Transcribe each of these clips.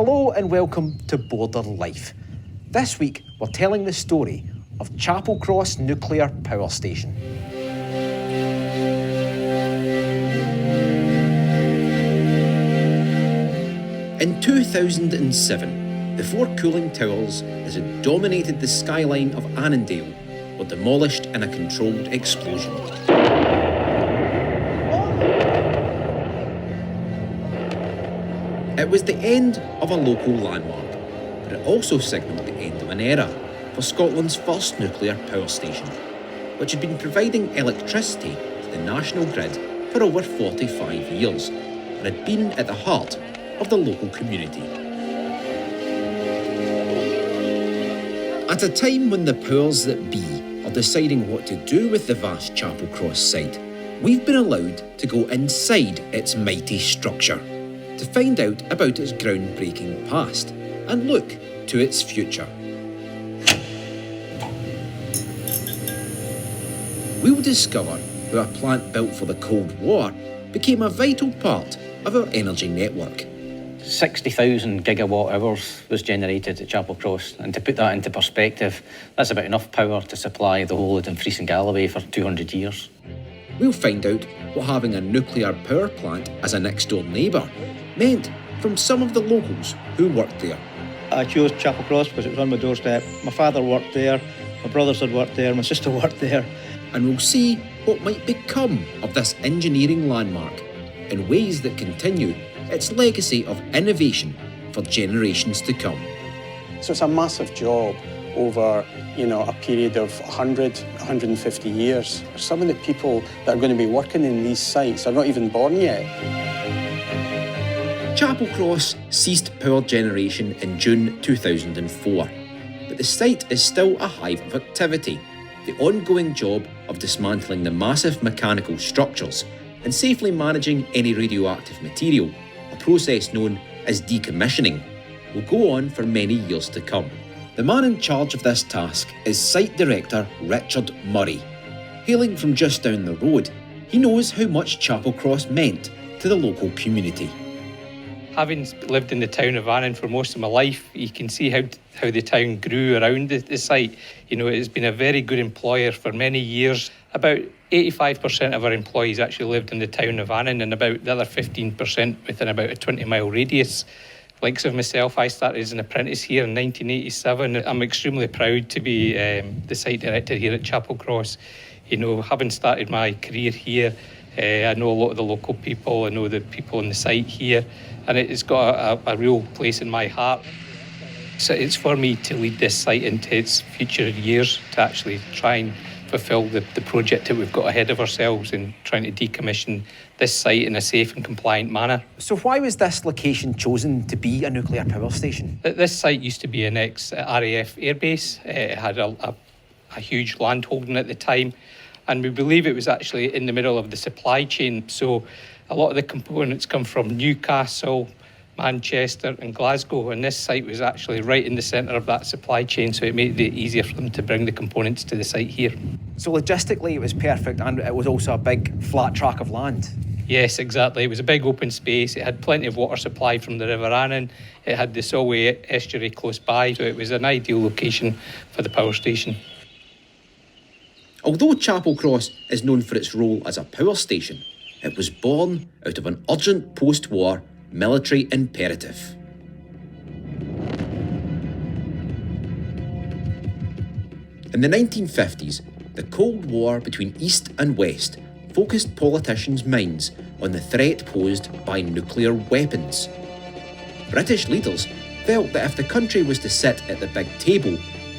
Hello and welcome to Border Life. This week we're telling the story of Chapelcross Nuclear Power Station. In 2007, the four cooling towers that had dominated the skyline of Annandale were demolished in a controlled explosion. It was the end of a local landmark, but it also signalled the end of an era for Scotland's first nuclear power station, which had been providing electricity to the national grid for over 45 years and had been at the heart of the local community. At a time when the powers that be are deciding what to do with the vast Chapelcross site, we've been allowed to go inside its mighty structure to find out about its groundbreaking past and look to its future. We'll discover how a plant built for the Cold War became a vital part of our energy network. 60,000 gigawatt hours was generated at Chapelcross, and to put that into perspective, that's about enough power to supply the whole of Dumfries and Galloway for 200 years. We'll find out what having a nuclear power plant as a next-door neighbour meant from some of the locals who worked there. I chose Chapelcross because it was on my doorstep. My father worked there, my brothers had worked there, my sister worked there. And we'll see what might become of this engineering landmark in ways that continue its legacy of innovation for generations to come. So it's a massive job over, a period of 100, 150 years. Some of the people that are going to be working in these sites are not even born yet. Chapelcross ceased power generation in June 2004, but the site is still a hive of activity. The ongoing job of dismantling the massive mechanical structures and safely managing any radioactive material, a process known as decommissioning, will go on for many years to come. The man in charge of this task is Site Director Richard Murray. Hailing from just down the road, he knows how much Chapelcross meant to the local community. Having lived in the town of Annan for most of my life, you can see how the town grew around the site. It's been a very good employer for many years. About 85% of our employees actually lived in the town of Annan, and about the other 15% within about a 20-mile radius. Likes of myself, I started as an apprentice here in 1987. I'm extremely proud to be the site director here at Chapelcross. Having started my career here, I know a lot of the local people, I know the people on the site here, and it's got a real place in my heart. So it's for me to lead this site into its future years, to actually try and fulfil the project that we've got ahead of ourselves in trying to decommission this site in a safe and compliant manner. So why was this location chosen to be a nuclear power station? This site used to be an ex-RAF airbase. It had a huge landholding at the time, and we believe it was actually in the middle of the supply chain. So a lot of the components come from Newcastle, Manchester and Glasgow, and this site was actually right in the centre of that supply chain, so it made it easier for them to bring the components to the site here. So logistically it was perfect, and it was also a big flat tract of land. Yes, exactly. It was a big open space. It had plenty of water supply from the River Annan. It had the Solway estuary close by, so it was an ideal location for the power station. Although Chapelcross is known for its role as a power station, it was born out of an urgent post-war military imperative. In the 1950s, the Cold War between East and West focused politicians' minds on the threat posed by nuclear weapons. British leaders felt that if the country was to sit at the big table,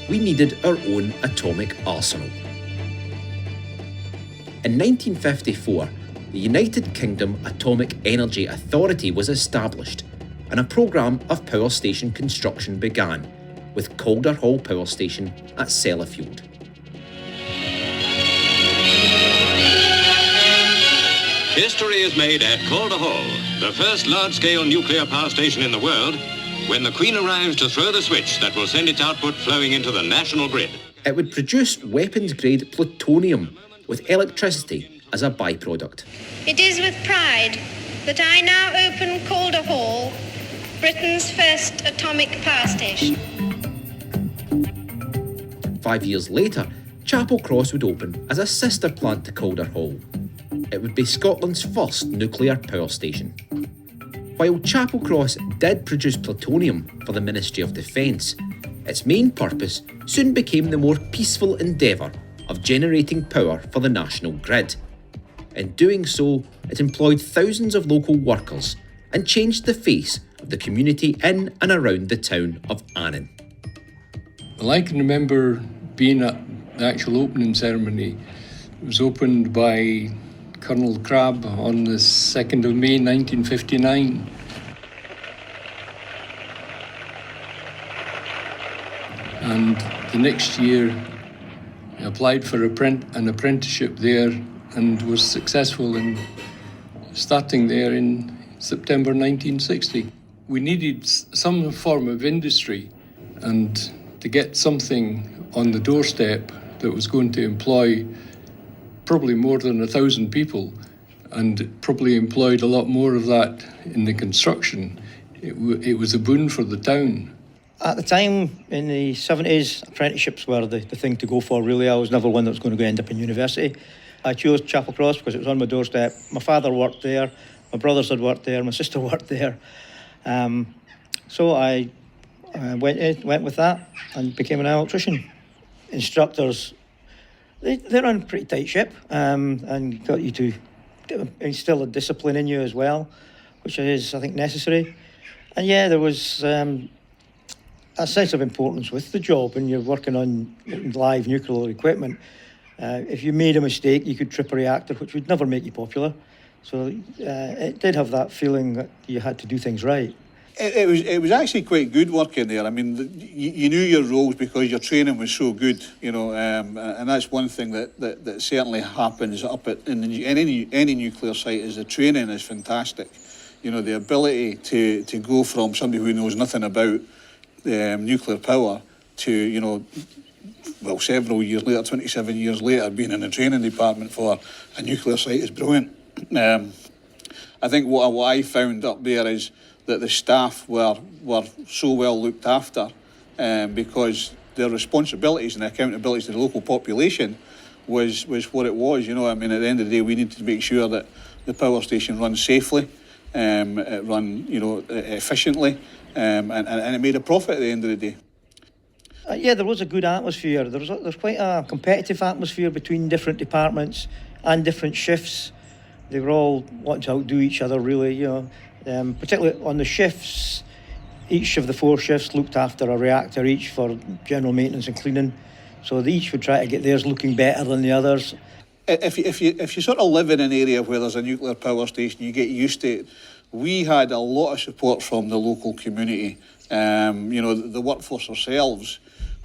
we needed our own atomic arsenal. In 1954, the United Kingdom Atomic Energy Authority was established, and a programme of power station construction began, with Calder Hall Power Station at Sellafield. History is made at Calder Hall, the first large-scale nuclear power station in the world, when the Queen arrives to throw the switch that will send its output flowing into the national grid. It would produce weapons-grade plutonium with electricity as a byproduct. It is with pride that I now open Calder Hall Britain's first atomic power station. 5 years later, Chapelcross would open as a sister plant to Calder Hall. It would be Scotland's first nuclear power station. While Chapelcross did produce plutonium for the Ministry of Defence, its main purpose soon became the more peaceful endeavour of generating power for the national grid. In doing so, it employed thousands of local workers and changed the face of the community in and around the town of Annan. Well, I can remember being at the actual opening ceremony. It was opened by Colonel Crabb on the 2nd of May 1959. And the next year I applied for an apprenticeship there and was successful in starting there in September 1960. We needed some form of industry, and to get something on the doorstep that was going to employ probably more than 1,000 people, and probably employed a lot more of that in the construction, it was a boon for the town. At the time, in the 70s, apprenticeships were the thing to go for, really. I was never one that was going to end up in university. I chose Chapelcross because it was on my doorstep. My father worked there, my brothers had worked there, my sister worked there. So I went with that and became an electrician. Instructors, they run a pretty tight ship and got you to instill a discipline in you as well, which is, I think, necessary. And yeah, there was a sense of importance with the job when you're working on live nuclear equipment. If you made a mistake, you could trip a reactor, which would never make you popular. So it did have that feeling that you had to do things right. It was actually quite good working there. I mean, you knew your roles because your training was so good, you know, and that's one thing that certainly happens up in any nuclear site is the training is fantastic. You know, the ability to go from somebody who knows nothing about nuclear power to, you know, well, several years later, 27 years later, being in the training department for a nuclear site is brilliant. I think what I found up there is that the staff were so well looked after because their responsibilities and accountabilities to the local population was what it was. You know, I mean, at the end of the day, we needed to make sure that the power station runs safely, it run, you know, efficiently, and it made a profit at the end of the day. Yeah, there was a good atmosphere. There's quite a competitive atmosphere between different departments and different shifts. They were all wanting to outdo each other, really, you know. Particularly on the shifts, each of the 4 shifts looked after a reactor each for general maintenance and cleaning. So they each would try to get theirs looking better than the others. If you sort of live in an area where there's a nuclear power station, you get used to it. We had a lot of support from the local community. You know, the workforce ourselves,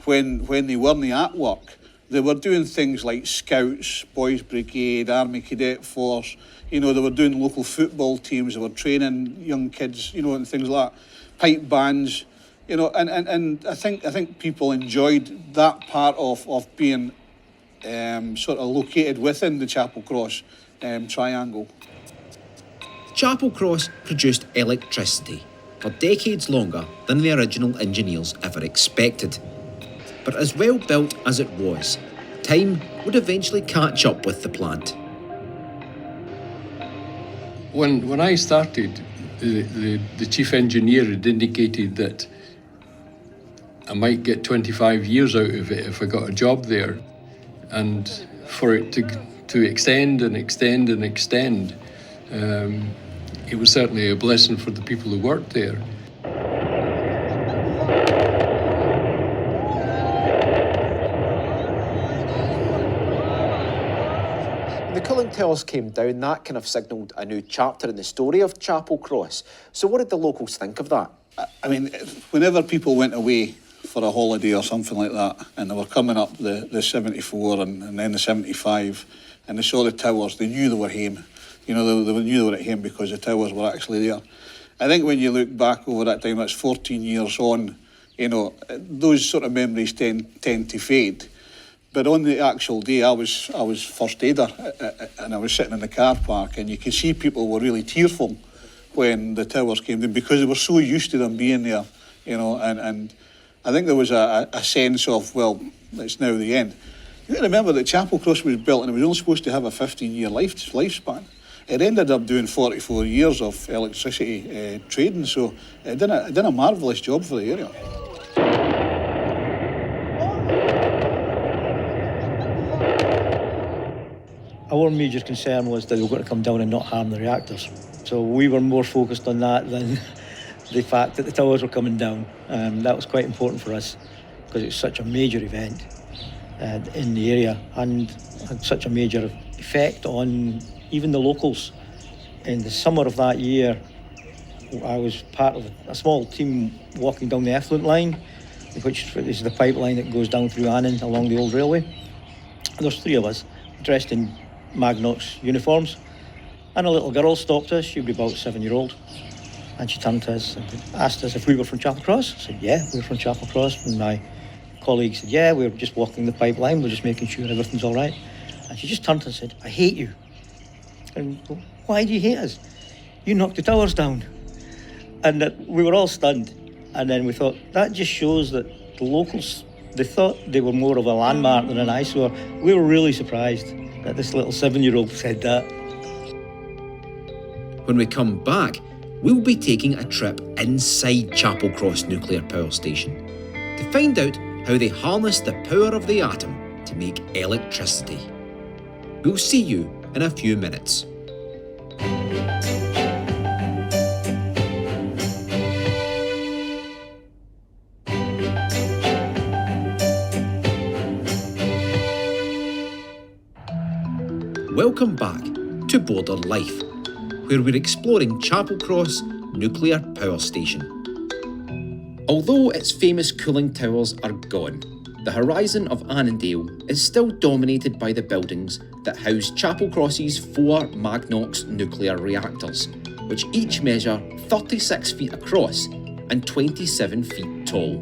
when they weren't at work, they were doing things like Scouts, Boys Brigade, Army Cadet Force. You know, they were doing local football teams, they were training young kids, you know, and things like that. Pipe bands, you know, and I think people enjoyed that part of being sort of located within the Chapelcross triangle. Chapelcross produced electricity for decades longer than the original engineers ever expected. But as well built as it was, time would eventually catch up with the plant. When I started, the chief engineer had indicated that I might get 25 years out of it if I got a job there. And for it to extend and extend and extend, it was certainly a blessing for the people who worked there. The cooling towers came down, that kind of signalled a new chapter in the story of Chapelcross. So what did the locals think of that? I mean, whenever people went away for a holiday or something like that, and they were coming up the 74 and then the 75, and they saw the towers, they knew they were home. You know, they knew they were at home because the towers were actually there. I think when you look back over that time, that's 14 years on, you know, those sort of memories tend to fade. But on the actual day, I was first aider, and I was sitting in the car park, and you could see people were really tearful when the towers came down, because they were so used to them being there, you know, and I think there was a sense of, well, it's now the end. You got to remember that Chapelcross was built and it was only supposed to have a 15-year lifespan. It ended up doing 44 years of electricity trading, so it done a marvellous job for the area. Our major concern was that they were going to come down and not harm the reactors. So we were more focused on that than the fact that the towers were coming down. That was quite important for us because it was such a major event in the area and had such a major effect on even the locals. In the summer of that year, I was part of a small team walking down the effluent line, which is the pipeline that goes down through Annan along the old railway. And there's three of us dressed in Magnox uniforms, and a little girl stopped us. She'd be about 7-year-old, and she turned to us and asked us if we were from Chapelcross. I said, yeah, we're from Chapelcross. And my colleague said, yeah, we're just walking the pipeline, we're just making sure everything's all right. And she just turned and said, I hate you. And why do you hate us? You knocked the towers down. And we were all stunned. And then we thought, that just shows that the locals, they thought they were more of a landmark than an eyesore. We were really surprised that this little 7-year-old said that. When we come back, we'll be taking a trip inside Chapelcross Nuclear Power Station to find out how they harness the power of the atom to make electricity. We'll see you in a few minutes. Welcome back to Border Life, where we're exploring Chapelcross Nuclear Power Station. Although its famous cooling towers are gone, the horizon of Annandale is still dominated by the buildings that house Chapelcross's 4 Magnox nuclear reactors, which each measure 36 feet across and 27 feet tall.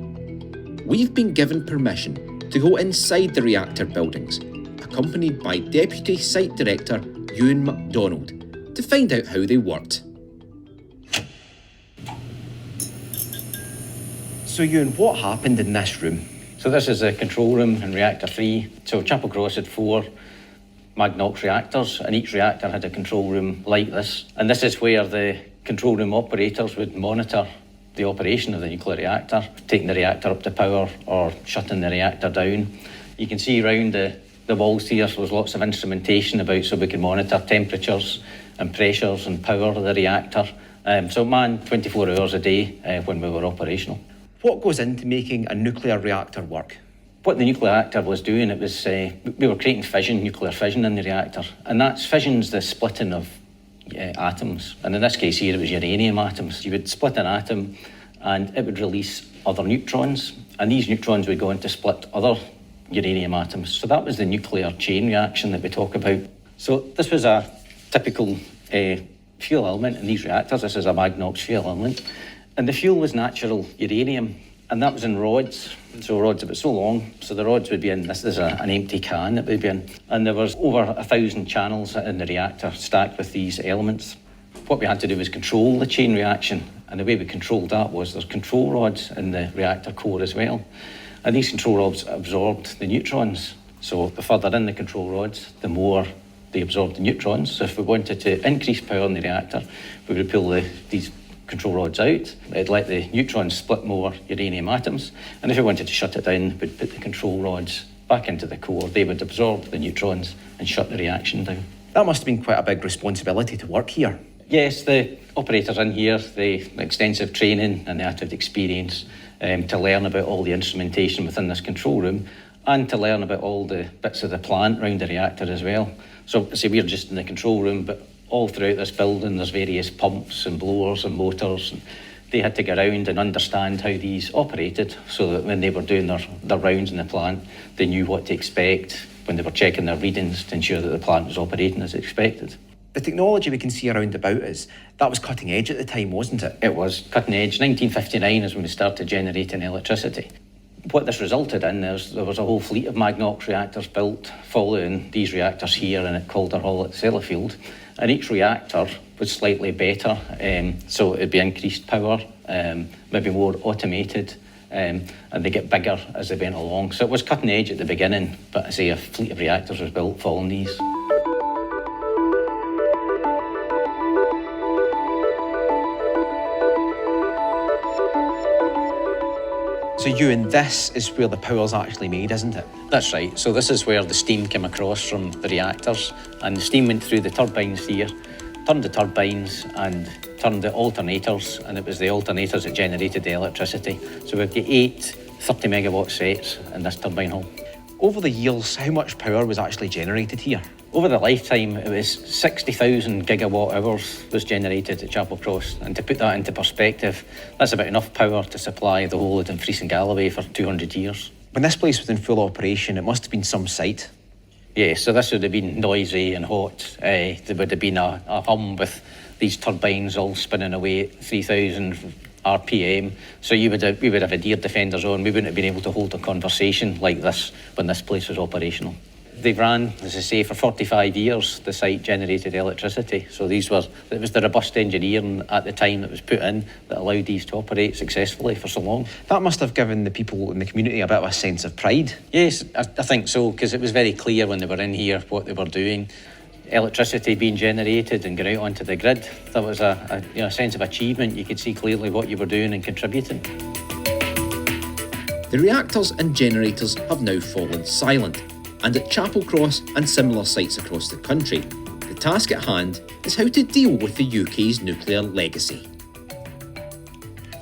We've been given permission to go inside the reactor buildings, accompanied by Deputy Site Director Ewan MacDonald, to find out how they worked. So Ewan, what happened in this room? So this is the control room in reactor 3. So Chapelcross had 4 Magnox reactors, and each reactor had a control room like this. And this is where the control room operators would monitor the operation of the nuclear reactor, taking the reactor up to power or shutting the reactor down. You can see around the walls here, so there's lots of instrumentation about so we can monitor temperatures and pressures and power of the reactor. So it manned 24 hours a day when we were operational. What goes into making a nuclear reactor work? What the nuclear reactor was doing, it was we were creating fission, nuclear fission in the reactor, and that's fission's the splitting of atoms, and in this case here it was uranium atoms. You would split an atom and it would release other neutrons, and these neutrons would go on to split other uranium atoms. So that was the nuclear chain reaction that we talk about. So this was a typical fuel element in these reactors. This is a Magnox fuel element, and the fuel was natural uranium, and that was in rods. So rods about so long, so the rods would be in, this is an empty can that would be in, and there was over 1,000 channels in the reactor stacked with these elements. What we had to do was control the chain reaction, and the way we controlled that was there's control rods in the reactor core as well, and these control rods absorbed the neutrons. So the further in the control rods, the more they absorbed the neutrons. So if we wanted to increase power in the reactor, we would pull these control rods out. It'd let the neutrons split more uranium atoms, and if we wanted to shut it down, we'd put the control rods back into the core. They would absorb the neutrons and shut the reaction down. That must have been quite a big responsibility to work here. Yes, the operators in here, they extensive training and they had to have experience to learn about all the instrumentation within this control room and to learn about all the bits of the plant around the reactor as well. So say we're just in the control room, but all throughout this building there's various pumps and blowers and motors, and they had to go around and understand how these operated so that when they were doing their rounds in the plant, they knew what to expect when they were checking their readings to ensure that the plant was operating as expected. The technology we can see around about us, that was cutting edge at the time, wasn't it? It was cutting edge. 1959 is when we started generating electricity. What this resulted in is there was a whole fleet of Magnox reactors built following these reactors here and at Calder Hall at Sellafield. And each reactor was slightly better, so it'd be increased power, maybe more automated, and they get bigger as they went along. So it was cutting edge at the beginning, but I say a fleet of reactors was built following these. So Ewan, this is where the power's actually made, isn't it? That's right. So this is where the steam came across from the reactors, and the steam went through the turbines here, turned the turbines and turned the alternators, and it was the alternators that generated the electricity. So we've got 8 30 megawatt sets in this turbine hall. Over the years, how much power was actually generated here? Over the lifetime, it was 60,000 gigawatt hours was generated at Chapelcross. And to put that into perspective, that's about enough power to supply the whole of Dumfries and Galloway for 200 years. When this place was in full operation, it must have been some sight. Yeah, so this would have been noisy and hot. There would have been a hum with these turbines all spinning away at 3,000 RPM. So we would have had ear defenders on. We wouldn't have been able to hold a conversation like this when this place was operational. They ran, as I say, for 45 years, the site generated electricity. So it was the robust engineering at the time that was put in that allowed these to operate successfully for so long. That must have given the people in the community a bit of a sense of pride. Yes, I think so, because it was very clear when they were in here what they were doing. Electricity being generated and going out onto the grid, there was a sense of achievement. You could see clearly what you were doing and contributing. The reactors and generators have now fallen silent, and at Chapelcross and similar sites across the country, the task at hand is how to deal with the UK's nuclear legacy.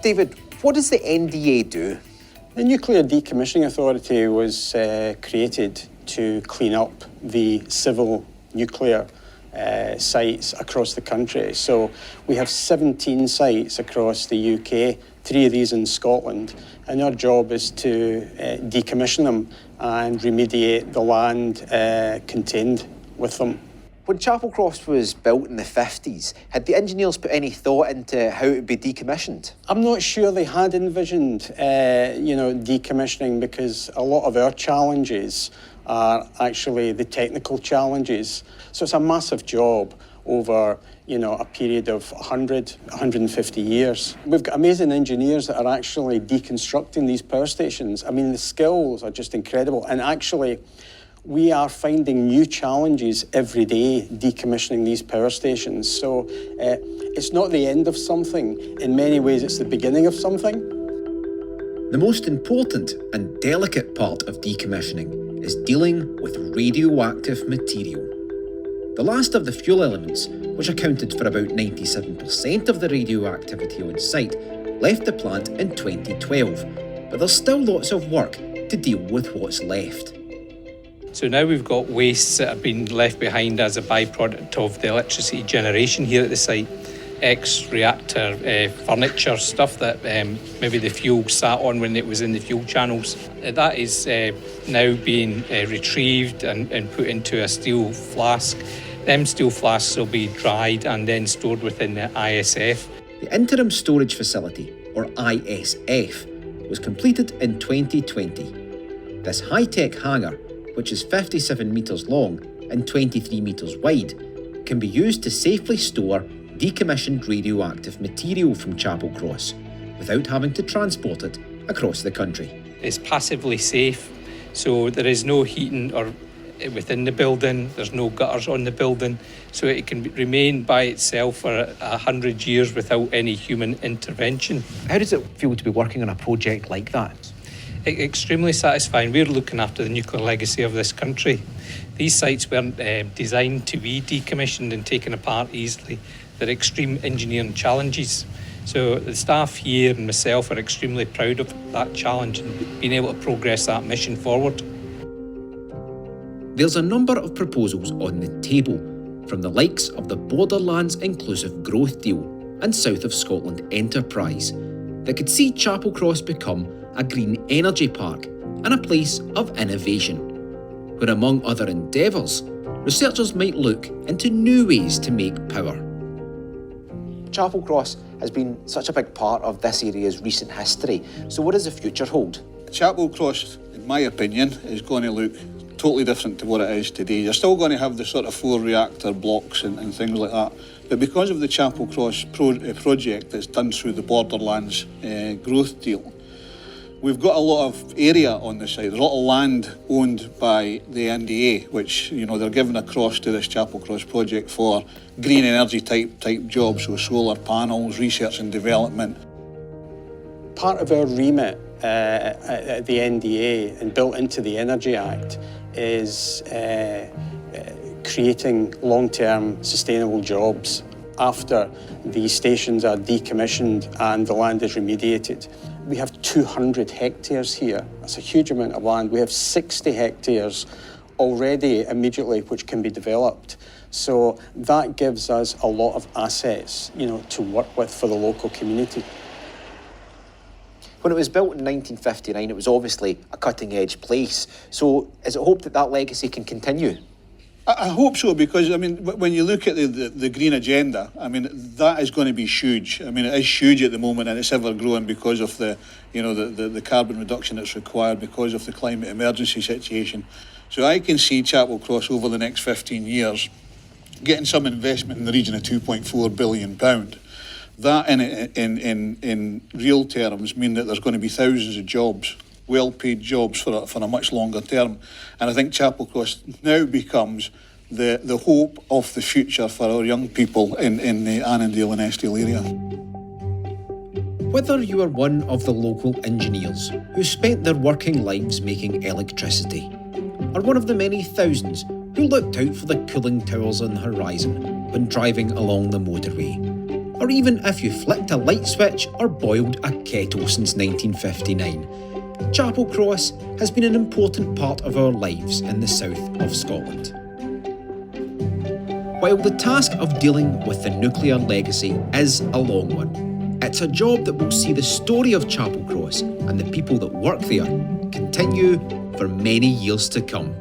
David, what does the NDA do? The Nuclear Decommissioning Authority was created to clean up the civil nuclear sites across the country. So we have 17 sites across the UK, 3 of these in Scotland, and our job is to decommission them and remediate the land contained with them. When Chapelcross was built in the 50s, had the engineers put any thought into how it would be decommissioned? I'm not sure they had envisioned, decommissioning, because a lot of our challenges are actually the technical challenges. So it's a massive job over, a period of 150 years. We've got amazing engineers that are actually deconstructing these power stations. I mean, the skills are just incredible. And actually, we are finding new challenges every day decommissioning these power stations. So it's not the end of something. In many ways, it's the beginning of something. The most important and delicate part of decommissioning is dealing with radioactive material. The last of the fuel elements, which accounted for about 97% of the radioactivity on site, left the plant in 2012, but there's still lots of work to deal with what's left. So now we've got wastes that have been left behind as a byproduct of the electricity generation here at the site. Ex-reactor furniture, stuff that maybe the fuel sat on when it was in the fuel channels. That is now being retrieved and put into a steel flask. Them steel flasks will be dried and then stored within the ISF. The Interim Storage Facility, or ISF, was completed in 2020. This high-tech hangar, which is 57 metres long and 23 metres wide, can be used to safely store decommissioned radioactive material from Chapelcross without having to transport it across the country. It's passively safe, so there is no heating or within the building, there's no gutters on the building, so it can remain by itself for 100 years without any human intervention. How does it feel to be working on a project like that? Extremely satisfying. We're looking after the nuclear legacy of this country. These sites weren't designed to be decommissioned and taken apart easily. They're extreme engineering challenges. So the staff here and myself are extremely proud of that challenge and being able to progress that mission forward. There's a number of proposals on the table, from the likes of the Borderlands Inclusive Growth Deal and South of Scotland Enterprise, that could see Chapelcross become a green energy park and a place of innovation, where among other endeavours, researchers might look into new ways to make power. Chapelcross has been such a big part of this area's recent history, so what does the future hold? Chapelcross, in my opinion, is going to look totally different to what it is today. You're still going to have the sort of 4 reactor blocks and things like that. But because of the Chapelcross project that's done through the Borderlands growth deal, we've got a lot of area on the site. There's a lot of land owned by the NDA, which, you know, they're giving across to this Chapelcross project for green energy type jobs, so solar panels, research and development. Part of our remit at the NDA and built into the Energy Act is creating long-term sustainable jobs after the stations are decommissioned and the land is remediated. We have 200 hectares here. That's a huge amount of land. We have 60 hectares already immediately which can be developed. So that gives us a lot of assets, you know, to work with for the local community. When it was built in 1959, it was obviously a cutting-edge place. So is it hoped that that legacy can continue? I hope so, because, I mean, when you look at the green agenda, I mean, that is going to be huge. I mean, it is huge at the moment, and it's ever growing because of the carbon reduction that's required because of the climate emergency situation. So I can see Chapelcross over the next 15 years getting some investment in the region of £2.4 billion. That in real terms mean that there's going to be thousands of jobs, well-paid jobs for a much longer term. And I think Chapelcross now becomes the hope of the future for our young people in the Annandale and Estill area. Whether you are one of the local engineers who spent their working lives making electricity, or one of the many thousands who looked out for the cooling towers on the horizon when driving along the motorway, or even if you flicked a light switch or boiled a kettle since 1959, Chapelcross has been an important part of our lives in the south of Scotland. While the task of dealing with the nuclear legacy is a long one, it's a job that will see the story of Chapelcross and the people that work there continue for many years to come.